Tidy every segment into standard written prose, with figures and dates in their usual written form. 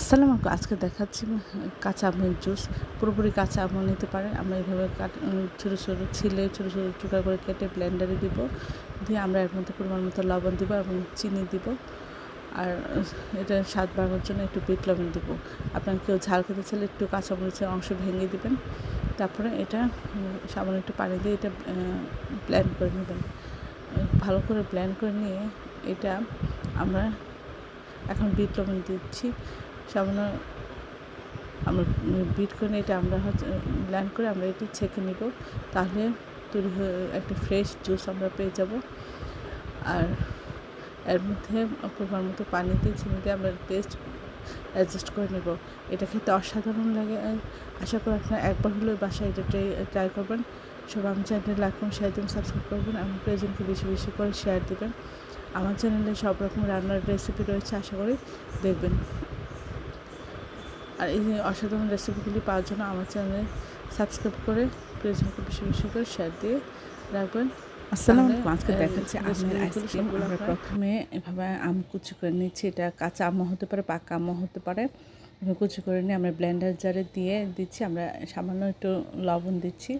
আসসালামু আলাইকুম। আজকে দেখাচ্ছি কাঁচা আমের জুস। পুরোপুরি কাঁচা আমও নিতে পারেন। আমরা এভাবে ছোটো ছোটো ছিলে ছোটো ছোটো টুকরা করে কেটে ব্লেন্ডারে দিব। দিয়ে আমরা এর মধ্যে পরিমাণ মতো লবণ দিব এবং চিনি দিব। আর এটা স্বাদ বাড়ানোর জন্য একটু বিট লবণ দিব। আপনার কেউ ঝাল খেতে চাইলে একটু কাঁচামরিচের অংশ ভেঙে দিবেন। তারপরে এটা সামান্য একটু পানি দিয়ে এটা ব্লেন্ড করে নেবেন। ভালো করে ব্লেন্ড করে নিয়ে এটা আমরা এখন বিট লবণ দিচ্ছি। সামান্য আমরা বিট করে এটা আমরা ব্লেন্ড করে আমরা এটি ছেঁকে নিব। তাহলে তৈরি হয়ে একটা ফ্রেশ জুস আমরা পেয়ে যাব। আর এর মধ্যে পরিমাণ মতো পানি দিয়ে চিনি দিয়ে আমরা টেস্ট অ্যাডজাস্ট করে নেব। এটা খেতে অসাধারণ লাগে। আশা করি আপনারা একবার হলেও বাসায় এটা ট্রাই করবেন। সবাই আমার চ্যানেলে লাইক করুন, শেয়ার দিন, সাবস্ক্রাইব করবেন এবং প্রিয়জনকে বেশি বেশি করে শেয়ার দেবেন। আমার চ্যানেলে সব রকম রান্নার রেসিপি রয়েছে, আশা করি দেখবেন। আর এই অসাধারণ রেসিপিগুলি পাওয়ার জন্য আমার চ্যানেলে সাবস্ক্রাইব করে প্রিয়জনকে বেশি বেশি করে শেয়ার দিয়ে রাখবেন। আসসালামু আলাইকুম। আজকে দেখাচ্ছি আমের আইসক্রিম। আমরা প্রথমে এভাবে আম কুচি করে নিচ্ছি। এটা কাঁচা আমও হতে পারে, পাকা আমও হতে পারে। কুচি করে নিয়ে আমরা ব্লেন্ডার জারে দিয়ে দিচ্ছি। আমরা সামান্য একটু লবণ দিচ্ছি।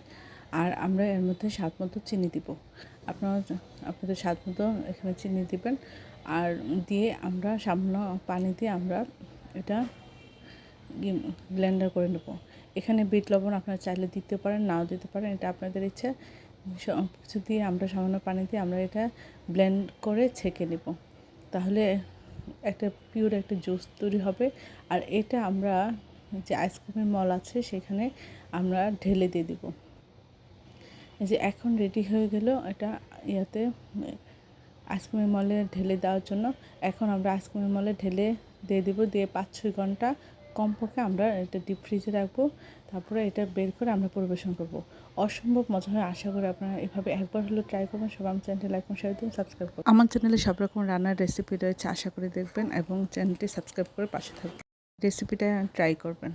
আর আমরা এর মধ্যে স্বাদ মতো চিনি দিব। আপনাদের স্বাদ মতো এখানে চিনি দিবেন। আর দিয়ে আমরা সামান্য পানি দিয়ে আমরা এটা ব্লেন্ডার করে নেব। এখানে বিট লবণ আপনারা চাইলে দিতে পারেন, নাও দিতে পারেন, এটা আপনাদের ইচ্ছা। সব কিছু দিয়ে আমরা সামান্য পানি দিয়ে আমরা এটা ব্লেন্ড করে ছেঁকে নেব। তাহলে একটা পিওর একটা জুস তৈরি হবে। আর এটা আমরা যে আইসক্রিমের মল আছে সেখানে আমরা ঢেলে দিয়ে দিব। এই যে এখন রেডি হয়ে গেল এটা ইয়াতে আইসক্রিমের মলে ঢেলে দেওয়ার জন্য। এখন আমরা আইসক্রিমের মলে ঢেলে দিয়ে দেবো। দিয়ে 5-6 ঘন্টা কমপক্ষে আমরা এটা ডিপ ফ্রিজে রাখবো। তারপরে এটা বের করে আমরা পরিবেশন করব। অসম্ভব মজা হয়। আশা করি আপনারা এভাবে একবার হলেও ট্রাই করবেন। সবাই আমার চ্যানেলটি লাইক শেয়ার দিন, সাবস্ক্রাইব করুন। আমার চ্যানেলে সব রকম রান্নার রেসিপি রয়েছে, আশা করি দেখবেন এবং চ্যানেলটি সাবস্ক্রাইব করে পাশে থাকবেন। রেসিপিটা ট্রাই করবেন।